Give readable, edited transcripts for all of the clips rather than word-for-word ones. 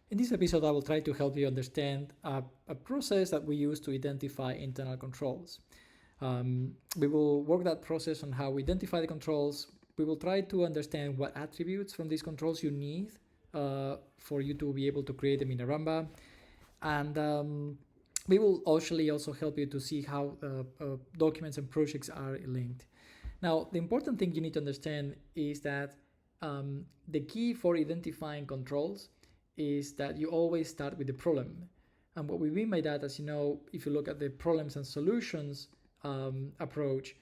In this episode, I will try to help you understand a process that we use to identify internal controls. We will work that process on how we identify the controls. We will try to understand what attributes from these controls you need for you to be able to create them in Aramba. And we will also help you to see how documents and projects are linked. Now, the important thing you need to understand is that the key for identifying controls is that you always start with the problem. And what we mean by that, as you know, if you look at the problems and solutions approach,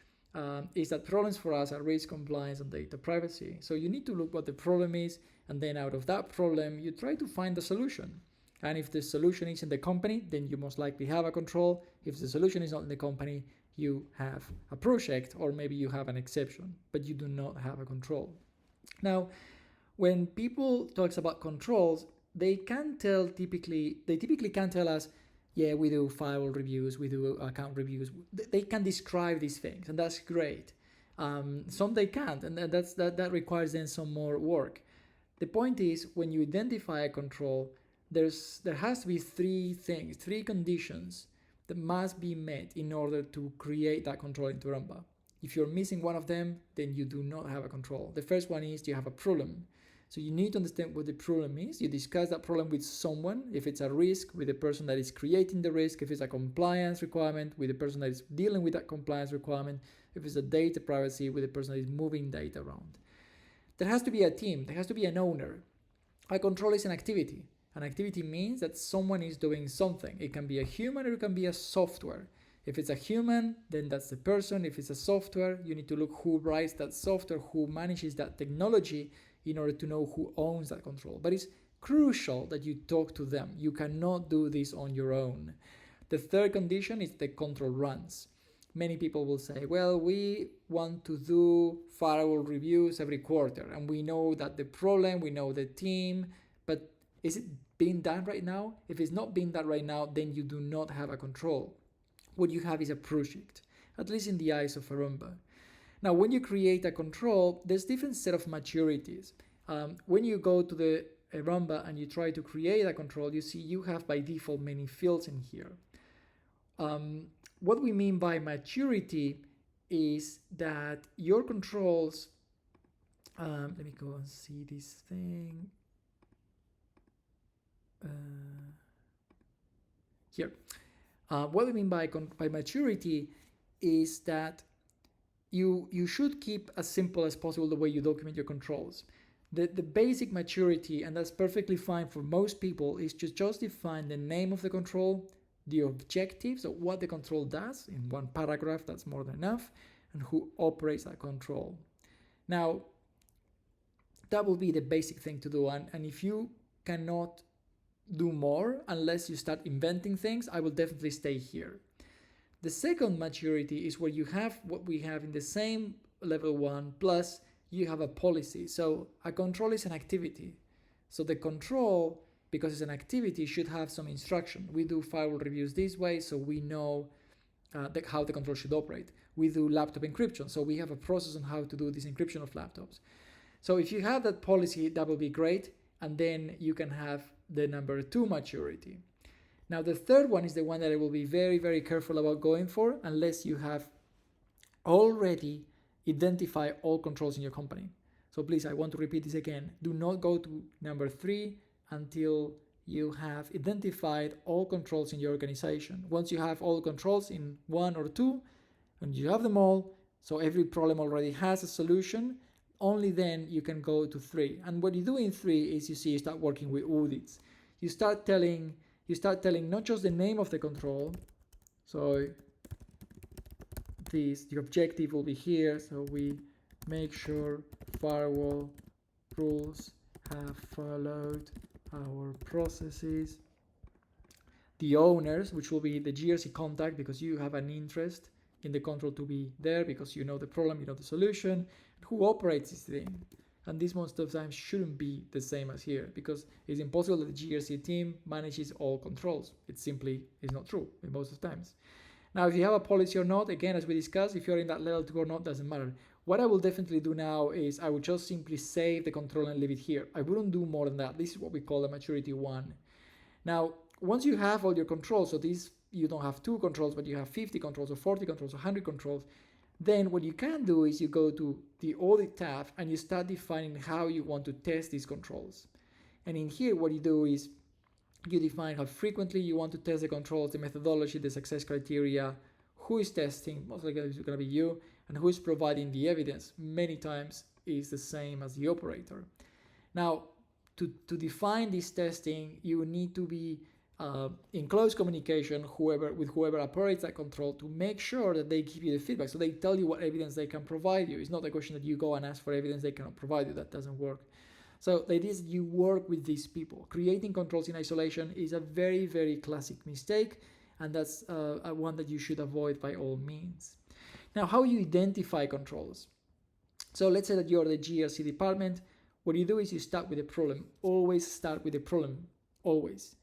is that problems for us are risk, compliance, and data privacy. So you need to look what the problem is, and then out of that problem, you try to find the solution. And if the solution is in the company, then you most likely have a control. If the solution is not in the company, you have a project, or maybe you have an exception, but you do not have a control. Now, when people talks about controls, they typically can tell us, yeah, we do firewall reviews, we do account reviews. They can describe these things, and that's great. Some they can't, and that requires then some more work. The point is, when you identify a control, there has to be three conditions that must be met in order to create that control into Aramba. If you're missing one of them, then you do not have a control. The first one is you have a problem. So you need to understand what the problem is. You discuss that problem with someone. If it's a risk, with the person that is creating the risk. If it's a compliance requirement, with the person that is dealing with that compliance requirement. If it's a data privacy, with the person that is moving data around. There has to be a team. There has to be an owner. A control is an activity. An activity means that someone is doing something. It can be a human or it can be a software. If it's a human, then that's the person. If it's a software, you need to look who writes that software, who manages that technology, in order to know who owns that control. But it's crucial that you talk to them. You cannot do this on your own. The third condition is the control runs. Many people will say, well, we want to do firewall reviews every quarter, and we know that the problem, we know the team, but is it being done right now? If it's not being done right now, then you do not have a control. What you have is a project, at least in the eyes of Aramba. Now, when you create a control, there's different set of maturities. When you go to the Aramba and you try to create a control, you see you have by default many fields in here. What we mean by maturity is that your controls, let me go and see this thing. Here. What we mean by maturity is that you should keep as simple as possible the way you document your controls. The basic maturity, and that's perfectly fine for most people, is to just define the name of the control, the objectives of what the control does in one paragraph, that's more than enough, and who operates that control. Now, that will be the basic thing to do, and if you cannot do more unless you start inventing things, I will definitely stay here. The second maturity is where you have what we have in the same level 1, plus you have a policy. So a control is an activity. So the control, because it's an activity, should have some instruction. We do firewall reviews this way, so we know how the control should operate. We do laptop encryption, so we have a process on how to do this encryption of laptops. So if you have that policy, that will be great, and then you can have the number 2 maturity. Now the third one is the one that I will be very, very careful about going for unless you have already identified all controls in your company. So please, I want to repeat this again. Do not go to number 3 until you have identified all controls in your organization. Once you have all controls in 1 or 2, and you have them all, so every problem already has a solution, only then you can go to 3. And what you do in 3 is you start working with audits. You start telling not just the name of the control. So the objective will be here. So we make sure firewall rules have followed our processes. The owners, which will be the GRC contact, because you have an interest in the control to be there because you know the problem, you know the solution, who operates this thing. And this most of the time shouldn't be the same as here, because it's impossible that the GRC team manages all controls. It simply is not true in most of the times. Now, if you have a policy or not, again, as we discussed, if you're in that level 2 or not, doesn't matter. What I will definitely do now is I would just simply save the control and leave it here. I wouldn't do more than that. This is what we call a maturity 1. Now, once you have all your controls, so these, you don't have 2 controls, but you have 50 controls or 40 controls or 100 controls, then what you can do is you go to the audit tab and you start defining how you want to test these controls. And in here, what you do is you define how frequently you want to test the controls, the methodology, the success criteria, who is testing, most likely it's going to be you, and who is providing the evidence. Many times is the same as the operator. Now, to define this testing, you need to be in close communication with whoever operates that control to make sure that they give you the feedback. So they tell you what evidence they can provide you. It's not a question that you go and ask for evidence they cannot provide you. That doesn't work. So the idea is you work with these people. Creating controls in isolation is a very, very classic mistake, and that's one that you should avoid by all means. Now, how you identify controls. So let's say that you're the GRC department. What you do is you start with a problem. Always start with a problem. Always.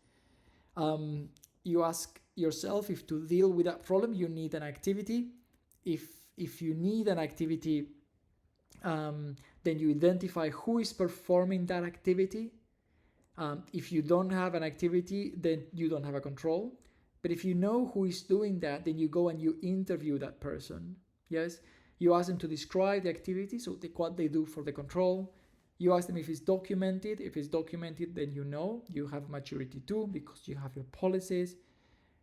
You ask yourself if to deal with that problem you need an activity. If you need an activity, then you identify who is performing that activity. If you don't have an activity, then you don't have a control. But if you know who is doing that, then you go and you interview that person. Yes, you ask them to describe the activity, so what they do for the control. You ask them if it's documented. If it's documented, then you know you have maturity 2 because you have your policies.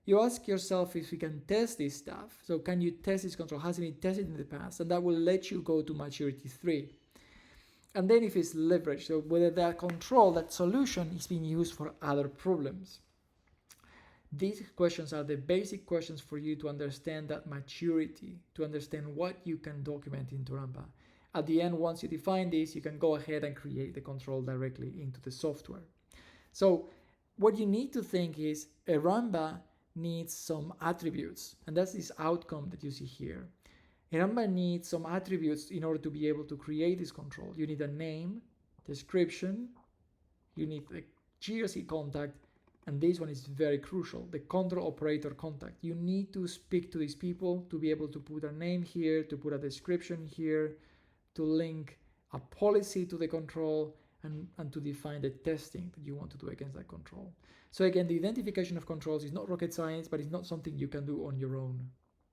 You ask yourself if you can test this stuff. So can you test this control? Has it been tested in the past? And that will let you go to maturity 3. And then if it's leveraged, so whether that control, that solution is being used for other problems. These questions are the basic questions for you to understand that maturity, to understand what you can document into Ramba. At the end, once you define this, you can go ahead and create the control directly into the software. So what you need to think is a Ramba needs some attributes, and that's this outcome that you see here. A Ramba needs some attributes in order to be able to create this control. You need a name, description, you need a GRC contact, and this one is very crucial, the control operator contact. You need to speak to these people to be able to put a name here, to put a description here, to link a policy to the control, and to define the testing that you want to do against that control. So again, the identification of controls is not rocket science, but it's not something you can do on your own.